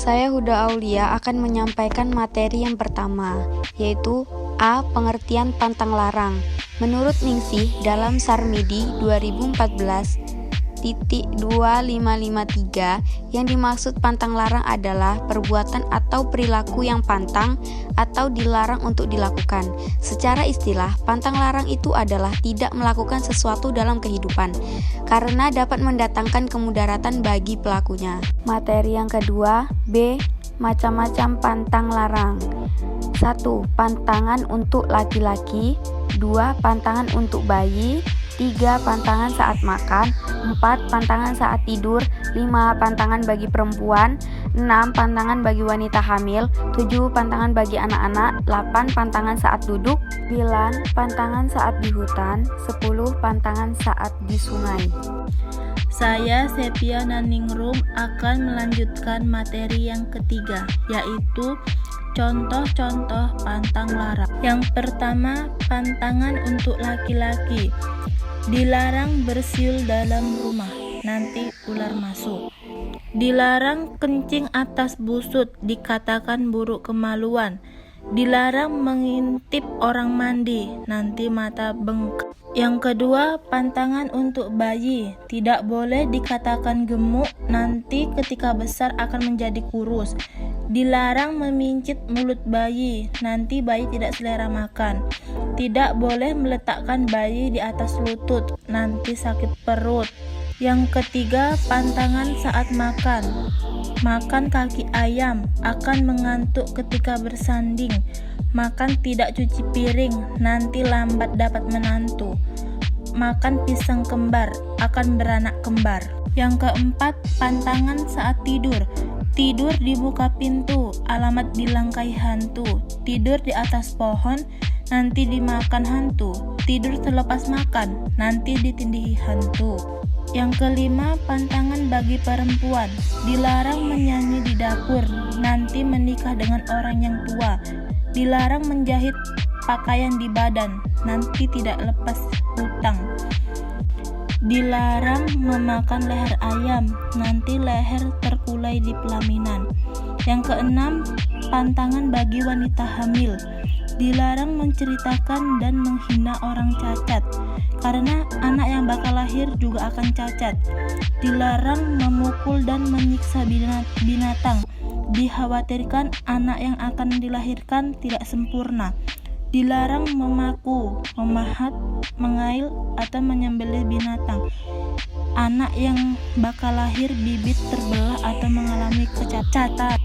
Saya Huda Aulia akan menyampaikan materi yang pertama, yaitu A. Pengertian pantang larang. Menurut Ningsih dalam Sarmidi 2014.2553, yang dimaksud pantang larang adalah perbuatan atau perilaku yang pantang atau dilarang untuk dilakukan. Secara istilah, pantang larang itu adalah tidak melakukan sesuatu dalam kehidupan, karena dapat mendatangkan kemudaratan bagi pelakunya. Materi yang kedua, B. Macam-macam pantang larang. 1. Pantangan untuk laki-laki. 2. Pantangan untuk bayi. 3. Pantangan saat makan. 4. Pantangan saat tidur. 5. Pantangan bagi perempuan. 6. Pantangan bagi wanita hamil. 7. Pantangan bagi anak-anak. 8. Pantangan saat duduk. 9. Pantangan saat di hutan. 10. Pantangan saat di sungai. Saya Sepia Naningrum akan melanjutkan materi yang ketiga, yaitu contoh-contoh pantang larang. Yang pertama, pantangan untuk laki-laki. Dilarang bersiul dalam rumah, nanti ular masuk. Dilarang kencing atas busut, dikatakan buruk kemaluan. Dilarang mengintip orang mandi, nanti mata bengkak. Yang kedua, pantangan untuk bayi. Tidak boleh dikatakan gemuk, nanti ketika besar akan menjadi kurus. Dilarang memincit mulut bayi, nanti bayi tidak selera makan. Tidak boleh meletakkan bayi di atas lutut, nanti sakit perut. Yang ketiga, pantangan saat makan. Makan kaki ayam, akan mengantuk ketika bersanding. Makan tidak cuci piring, nanti lambat dapat menantu. Makan pisang kembar, akan beranak kembar. Yang keempat, pantangan saat tidur. Tidur dibuka pintu, alamat dilangkai hantu. Tidur di atas pohon, nanti dimakan hantu. Tidur terlepas makan, nanti ditindihi hantu. Yang kelima, pantangan bagi perempuan. Dilarang menyanyi di dapur, nanti menikah dengan orang yang tua. Dilarang menjahit pakaian di badan, nanti tidak lepas hutang. Dilarang memakan leher ayam, nanti leher terkulai di pelaminan. Yang keenam, pantangan bagi wanita hamil. Dilarang menceritakan dan menghina orang cacat, karena anak yang bakal lahir juga akan cacat. Dilarang memukul dan menyiksa binatang. Dikhawatirkan anak yang akan dilahirkan tidak sempurna. Dilarang memaku, memahat, mengail, atau menyembelih binatang. Anak yang bakal lahir bibit terbelah atau mengalami kecacatan.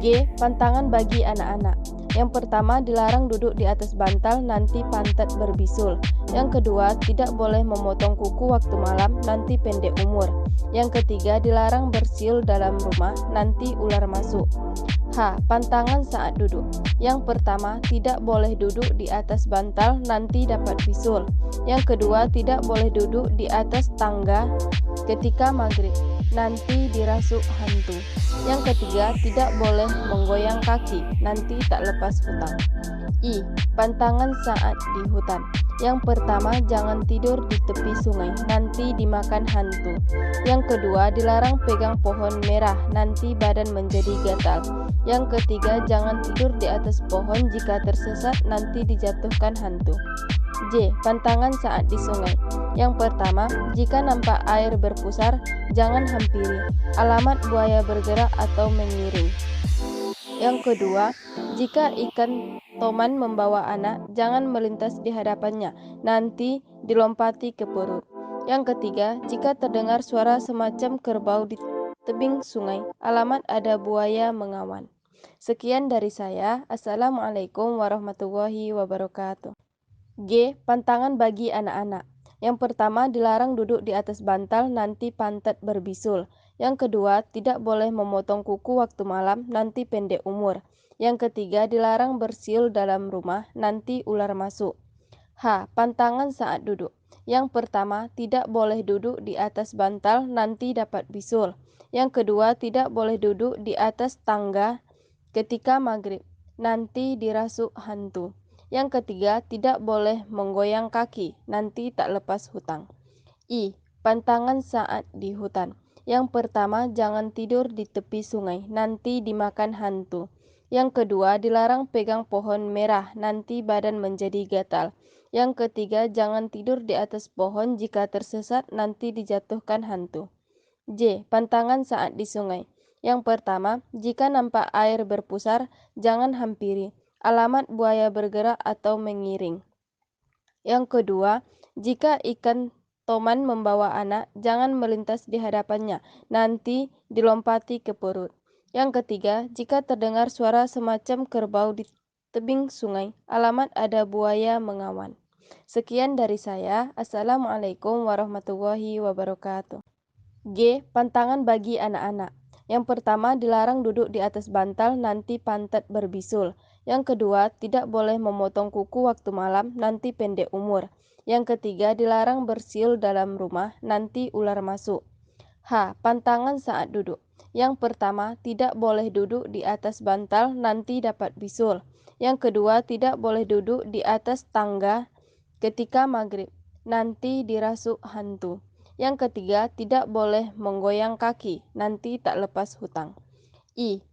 G. Pantangan bagi anak-anak. Yang pertama, dilarang duduk di atas bantal, nanti pantat berbisul. Yang kedua, tidak boleh memotong kuku waktu malam, nanti pendek umur. Yang ketiga, dilarang bersiul dalam rumah, nanti ular masuk. H. Pantangan saat duduk. Yang pertama, tidak boleh duduk di atas bantal, nanti dapat bisul. Yang kedua, tidak boleh duduk di atas tangga ketika maghrib, nanti dirasuk hantu. Yang ketiga, tidak boleh menggoyang kaki, nanti tak lepas hutang. I. Pantangan saat di hutan. Yang pertama, jangan tidur di tepi sungai, nanti dimakan hantu. Yang kedua, dilarang pegang pohon merah, nanti badan menjadi gatal. Yang ketiga, jangan tidur di atas pohon, jika tersesat nanti dijatuhkan hantu. J. Pantangan saat di sungai. Yang pertama, jika nampak air berpusar, jangan hampiri. Alamat buaya bergerak atau mengiring. Yang kedua, jika ikan toman membawa anak, jangan melintas di hadapannya, nanti dilompati ke perut. Yang ketiga, jika terdengar suara semacam kerbau di tebing sungai, alamat ada buaya mengawan. Sekian dari saya. Assalamualaikum warahmatullahi wabarakatuh. G. Pantangan bagi anak-anak. Yang pertama, dilarang duduk di atas bantal, nanti pantat berbisul. Yang kedua, tidak boleh memotong kuku waktu malam, nanti pendek umur. Yang ketiga, dilarang bersiul dalam rumah, nanti ular masuk. H. Pantangan saat duduk. Yang pertama, tidak boleh duduk di atas bantal, nanti dapat bisul. Yang kedua, tidak boleh duduk di atas tangga ketika maghrib, nanti dirasuk hantu. Yang ketiga, tidak boleh menggoyang kaki, nanti tak lepas hutang. I. Pantangan saat di hutan. Yang pertama, jangan tidur di tepi sungai, nanti dimakan hantu. Yang kedua, dilarang pegang pohon merah, nanti badan menjadi gatal. Yang ketiga, jangan tidur di atas pohon, jika tersesat nanti dijatuhkan hantu. J. Pantangan saat di sungai. Yang pertama, jika nampak air berpusar, jangan hampiri. Alamat buaya bergerak atau mengiring. Yang kedua, jika ikan toman membawa anak, jangan melintas di hadapannya, nanti dilompati ke perut. Yang ketiga, jika terdengar suara semacam kerbau di tebing sungai, alamat ada buaya mengawan. Sekian dari saya. Assalamualaikum warahmatullahi wabarakatuh. G. Pantangan bagi anak-anak. Yang pertama, dilarang duduk di atas bantal, nanti pantat berbisul. Yang kedua, tidak boleh memotong kuku waktu malam, nanti pendek umur. Yang ketiga, dilarang bersiul dalam rumah, nanti ular masuk. H. Pantangan saat duduk. Yang pertama, tidak boleh duduk di atas bantal, nanti dapat bisul. Yang kedua, tidak boleh duduk di atas tangga ketika maghrib, nanti dirasuk hantu. Yang ketiga, tidak boleh menggoyang kaki, nanti tak lepas hutang. I.